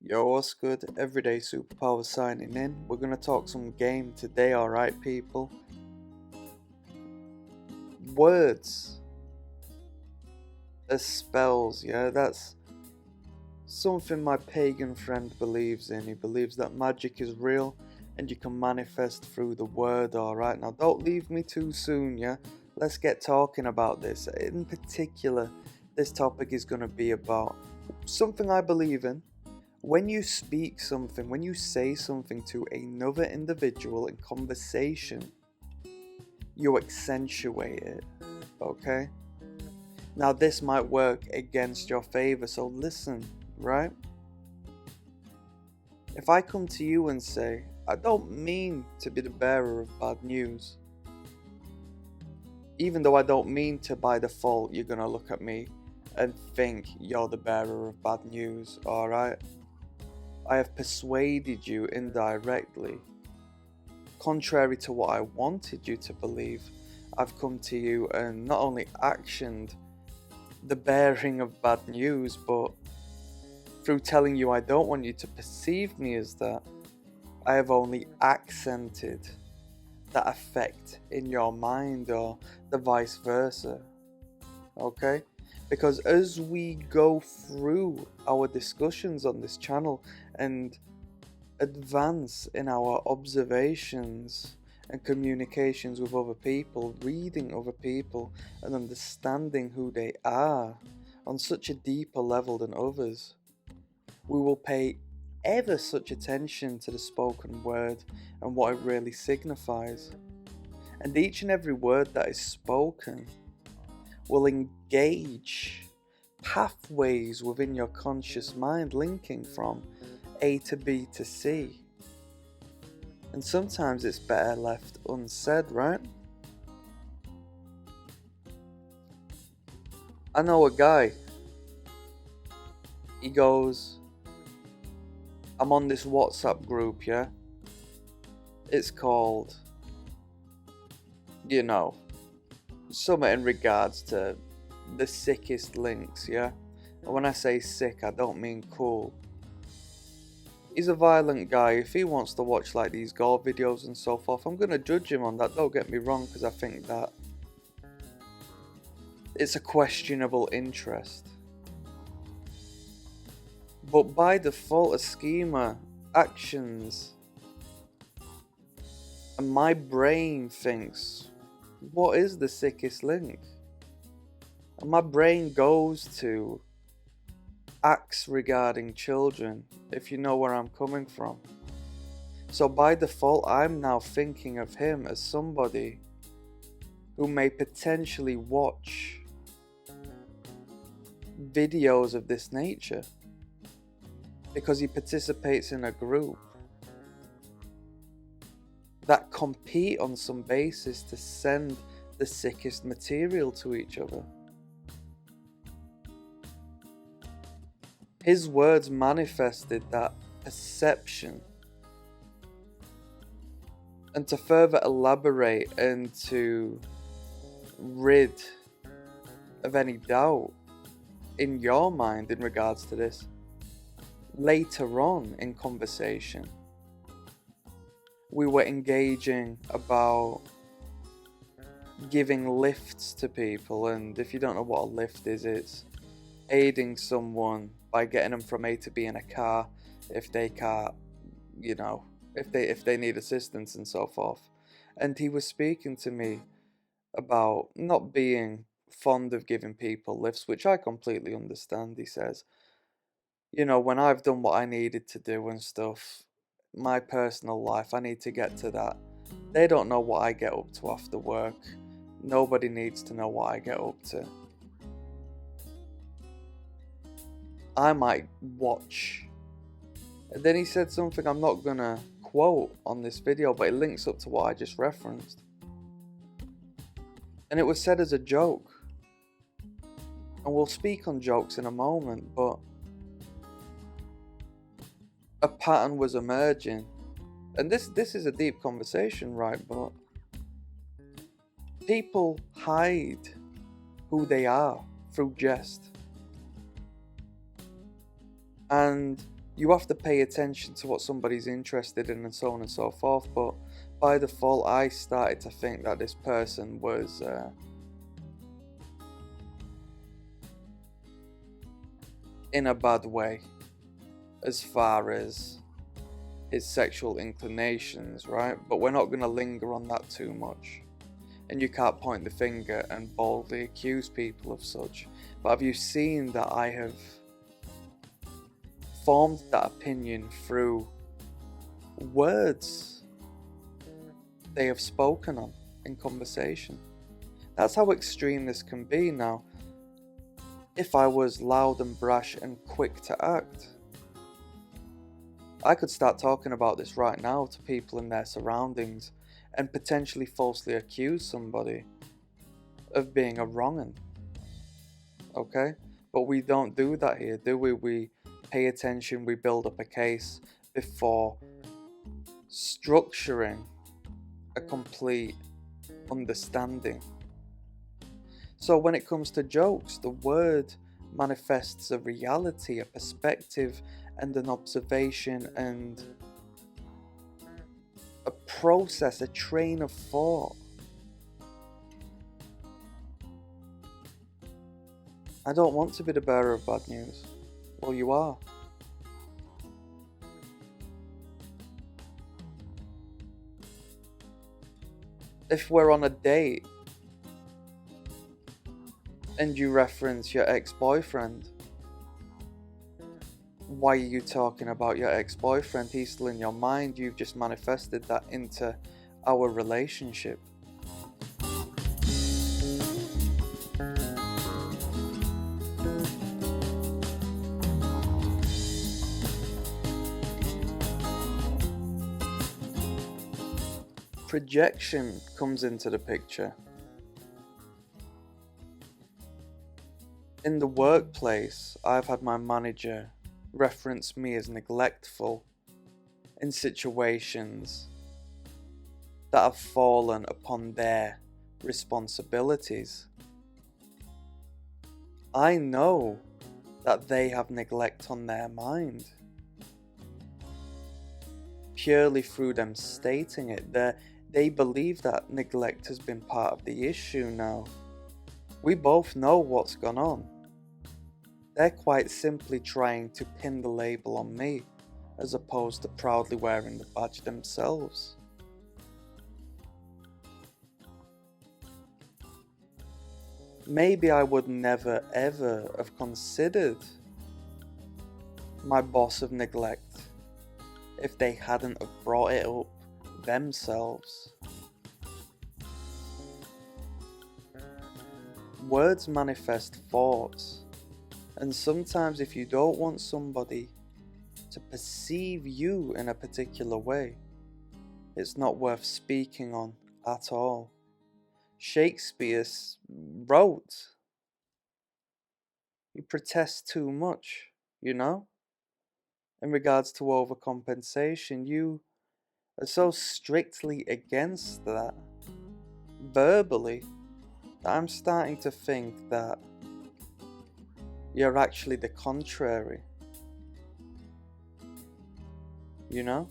Yo, what's good? Everyday Superpower signing in. We're gonna talk some game today, alright, people? Words as spells, yeah, that's something my pagan friend believes in. He believes that magic is real and you can manifest through the word, alright? Now, don't leave me too soon, yeah? Let's get talking about this. In particular, this topic is gonna be about something I believe in. When you speak something, when you say something to another individual in conversation, you accentuate it, okay? Now, this might work against your favor, so listen, right? If I come to you and say, I don't mean to be the bearer of bad news, even though I don't mean to by default, you're gonna look at me and think you're the bearer of bad news, alright? I have persuaded you indirectly. Contrary to what I wanted you to believe, I've come to you and not only actioned the bearing of bad news, but through telling you I don't want you to perceive me as that, I have only accented that effect in your mind or the vice versa. Okay? Because as we go through our discussions on this channel and advance in our observations and communications with other people, reading other people and understanding who they are on such a deeper level than others, we will pay ever such attention to the spoken word and what it really signifies. And each and every word that is spoken will engage pathways within your conscious mind linking from A to B to C. And sometimes it's better left unsaid, right? I know a guy, he goes, I'm on this WhatsApp group, yeah? It's called, something in regards to the sickest links, yeah? And when I say sick, I don't mean cool. He's a violent guy. If he wants to watch like these gore videos and so forth, I'm gonna judge him on that, don't get me wrong, because I think that it's a questionable interest. But by default, a schema, actions, and my brain thinks, what is the sickest link? And my brain goes to acts regarding children, if you know where I'm coming from. So by default, I'm now thinking of him as somebody who may potentially watch videos of this nature because he participates in a group that compete on some basis to send the sickest material to each other. His words manifested that perception. And to further elaborate and to rid of any doubt in your mind in regards to this, later on in conversation, we were engaging about giving lifts to people. And if you don't know what a lift is, it's aiding someone by getting them from A to B in a car if they can't, if they need assistance and so forth. And he was speaking to me about not being fond of giving people lifts, which I completely understand. He says, when I've done what I needed to do and stuff, my personal life, I need to get to that. They don't know what I get up to after work. Nobody needs to know what I get up to. I might watch. And then he said something I'm not gonna quote on this video, but it links up to what I just referenced. And it was said as a joke. And we'll speak on jokes in a moment, but a pattern was emerging. And this is a deep conversation, right? But people hide who they are through jest. And You have to pay attention to what somebody's interested in and so on and so forth, but by default I started to think that this person was in a bad way as far as his sexual inclinations, right? But we're not going to linger on that too much. And you can't point the finger and boldly accuse people of such. But have you seen that I have formed that opinion through words they have spoken on in conversation? That's how extreme this can be. Now, if I was loud and brash and quick to act, I could start talking about this right now to people in their surroundings and potentially falsely accuse somebody of being a wrong'un. Okay? But we don't do that here, do we? We pay attention, we build up a case before structuring a complete understanding. So when it comes to jokes, the word manifests a reality, a perspective, and an observation, and a process, a train of thought. I don't want to be the bearer of bad news. Well, you are. If we're on a date and you reference your ex-boyfriend, why are you talking about your ex-boyfriend? He's still in your mind. You've just manifested that into our relationship. Projection comes into the picture. In the workplace, I've had my manager reference me as neglectful in situations that have fallen upon their responsibilities. I know that they have neglect on their mind, purely through them stating it. They believe that neglect has been part of the issue now. We both know what's gone on. They're quite simply trying to pin the label on me, as opposed to proudly wearing the badge themselves. Maybe I would never ever have considered my boss of neglect if they hadn't have brought it up themselves. Words manifest thoughts. And sometimes if you don't want somebody to perceive you in a particular way, it's not worth speaking on at all. Shakespeare wrote, you protest too much, you know? In regards to overcompensation, you are so strictly against that, verbally, that I'm starting to think that you're actually the contrary. You know?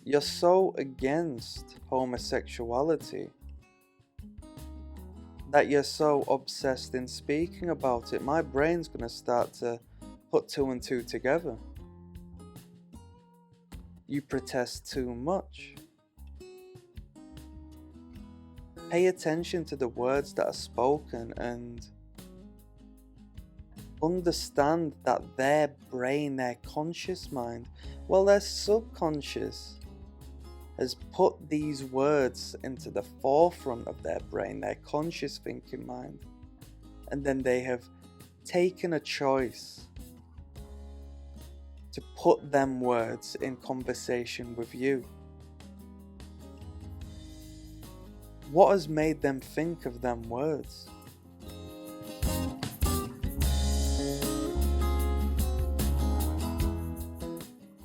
You're so against homosexuality that you're so obsessed in speaking about it. My brain's gonna start to put two and two together. You protest too much. Pay attention to the words that are spoken and understand that their brain, their conscious mind, well, their subconscious has put these words into the forefront of their brain, their conscious thinking mind, and then they have taken a choice to put them words in conversation with you. What has made them think of them words?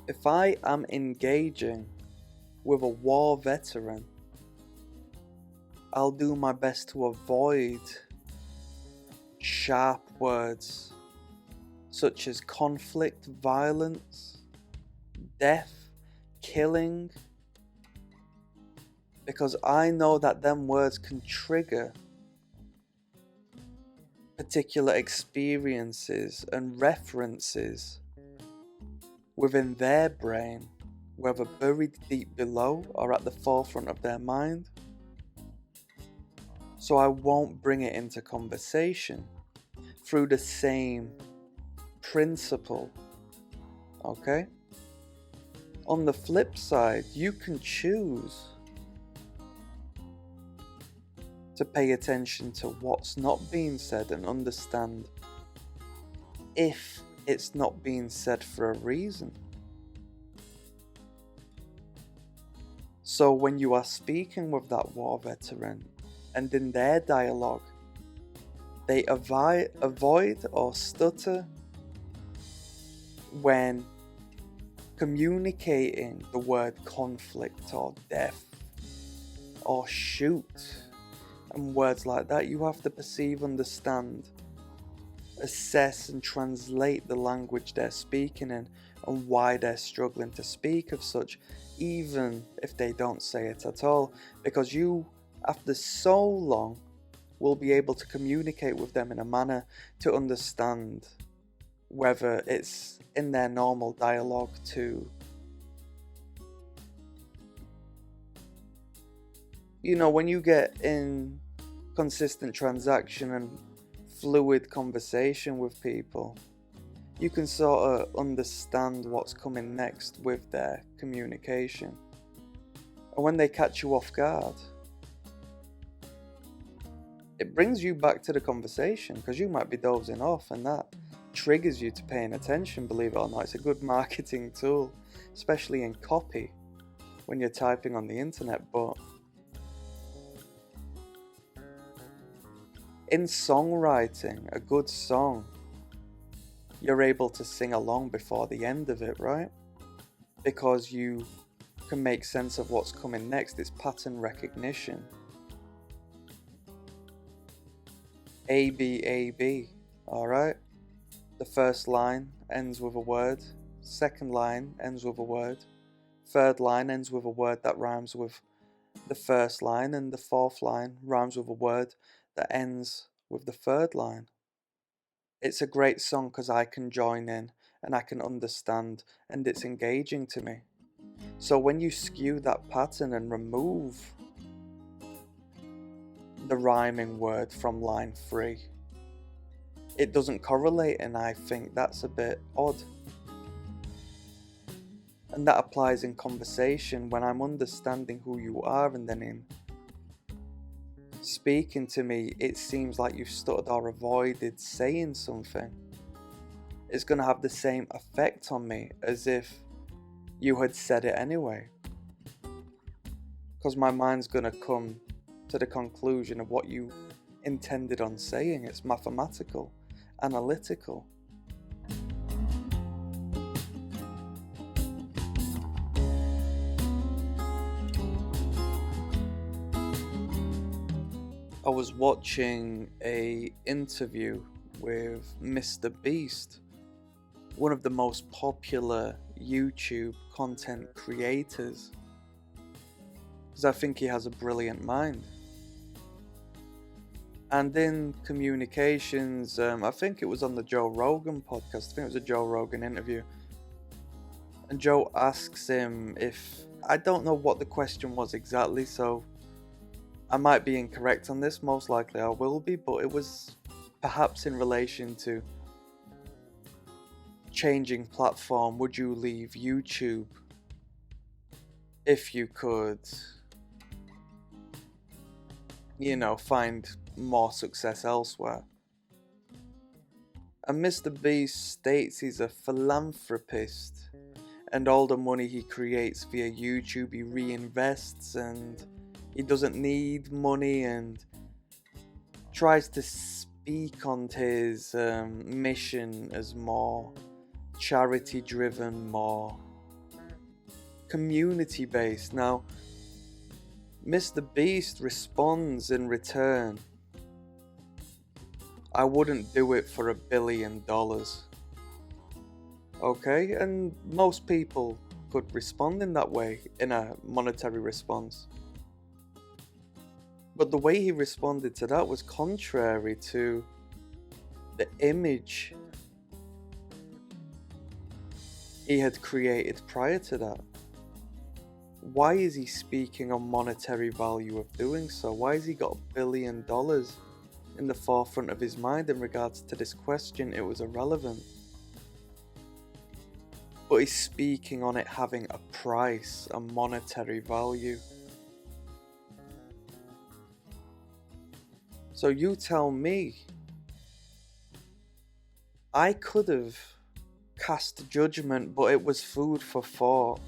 If I am engaging with a war veteran, I'll do my best to avoid sharp words such as conflict, violence, death, killing, because I know that them words can trigger particular experiences and references within their brain, whether buried deep below or at the forefront of their mind. So I won't bring it into conversation through the same principle, okay? On the flip side, you can choose to pay attention to what's not being said and understand if it's not being said for a reason. So when you are speaking with that war veteran and in their dialogue, they avoid or stutter when communicating the word conflict or death or shoot and words like that, you have to perceive, understand, assess and translate the language they're speaking in and why they're struggling to speak of such, even if they don't say it at all, because you, after so long, will be able to communicate with them in a manner to understand whether it's in their normal dialogue to, when you get in consistent transaction and fluid conversation with people, you can sort of understand what's coming next with their communication. And when they catch you off guard, it brings you back to the conversation because you might be dozing off, and that triggers you to paying attention. Believe it or not, it's a good marketing tool, especially in copy when you're typing on the internet. But in songwriting, a good song, you're able to sing along before the end of it, right? Because you can make sense of what's coming next. It's pattern recognition. A, B, A, B, alright? The first line ends with a word, second line ends with a word, third line ends with a word that rhymes with the first line, and the fourth line rhymes with a word that ends with the third line. It's a great song because I can join in and I can understand, and it's engaging to me. So when you skew that pattern and remove the rhyming word from line 3, it doesn't correlate, and I think that's a bit odd. And that applies in conversation when I'm understanding who you are, and then in speaking to me, it seems like you've stuttered or avoided saying something. It's going to have the same effect on me as if you had said it anyway. Because my mind's going to come to the conclusion of what you intended on saying. It's mathematical, analytical. I was watching an interview with Mr. Beast, one of the most popular YouTube content creators, because I think he has a brilliant mind. And in communications, I think it was on the Joe Rogan podcast, I think it was a Joe Rogan interview, and Joe asks him if, I don't know what the question was exactly, so I might be incorrect on this, most likely I will be, but it was perhaps in relation to changing platform. Would you leave YouTube if you could, find more success elsewhere? And Mr. Beast states he's a philanthropist, and all the money he creates via YouTube he reinvests, and he doesn't need money, and tries to speak on his mission as more charity driven, more community based. Now, Mr. Beast responds in return I wouldn't do it for $1 billion. Okay, and most people could respond in that way, in a monetary response. But the way he responded to that was contrary to the image he had created prior to that. Why is he speaking on monetary value of doing so? Why has he got $1 billion in the forefront of his mind in regards to this question? It was irrelevant. But he's speaking on it having a price, a monetary value. So you tell me, I could have cast judgment, but it was food for thought.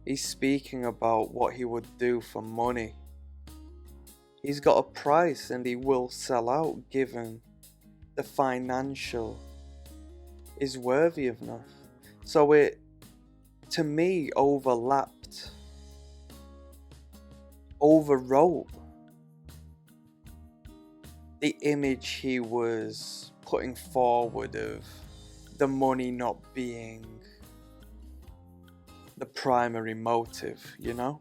He's speaking about what he would do for money. He's got a price and he will sell out given the financial is worthy of enough. So it, to me, overwrote the image he was putting forward of the money not being the primary motive, you know?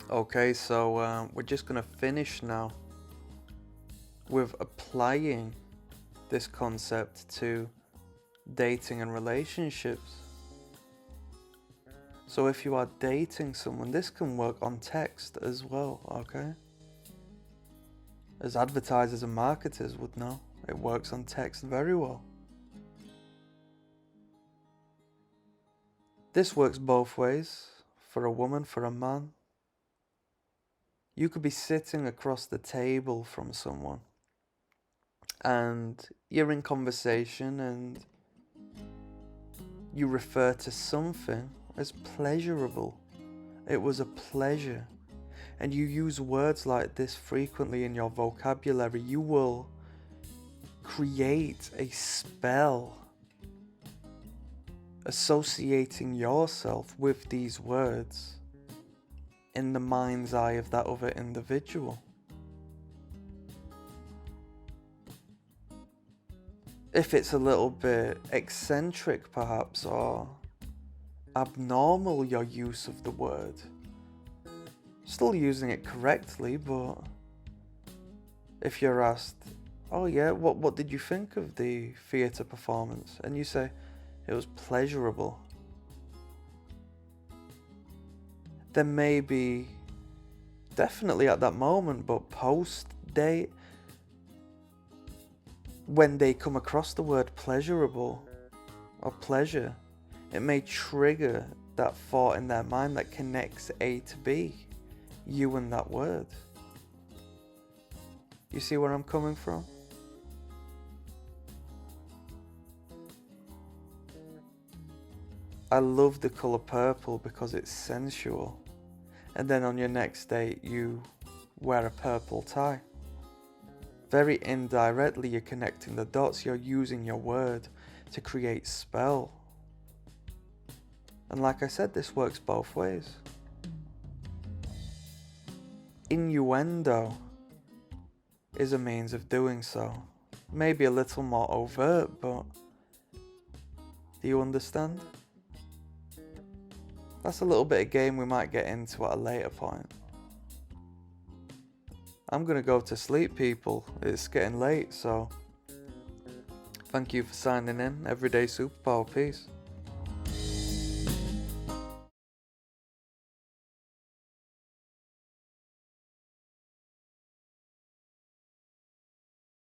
Okay, so we're just gonna finish now with applying this concept to dating and relationships. So if you are dating someone, this can work on text as well, okay? As advertisers and marketers would know, it works on text very well. This works both ways, for a woman, for a man. You could be sitting across the table from someone and you're in conversation and you refer to something as pleasurable. It was a pleasure. And you use words like this frequently in your vocabulary. You will create a spell associating yourself with these words in the mind's eye of that other individual. If it's a little bit eccentric perhaps, or abnormal, your use of the word, still using it correctly, but if you're asked, oh yeah, what did you think of the theatre performance? And you say, it was pleasurable. Then maybe, definitely at that moment, but post-date, when they come across the word pleasurable or pleasure, it may trigger that thought in their mind that connects A to B, you and that word. You see where I'm coming from? I love the colour purple because it's sensual. And then on your next date, you wear a purple tie. Very indirectly, you're connecting the dots. You're using your word to create spell. And like I said, this works both ways. Innuendo is a means of doing so. Maybe a little more overt, but do you understand? That's a little bit of game we might get into at a later point. I'm gonna go to sleep, people. It's getting late, so thank you for signing in. Everyday Superpower. Peace.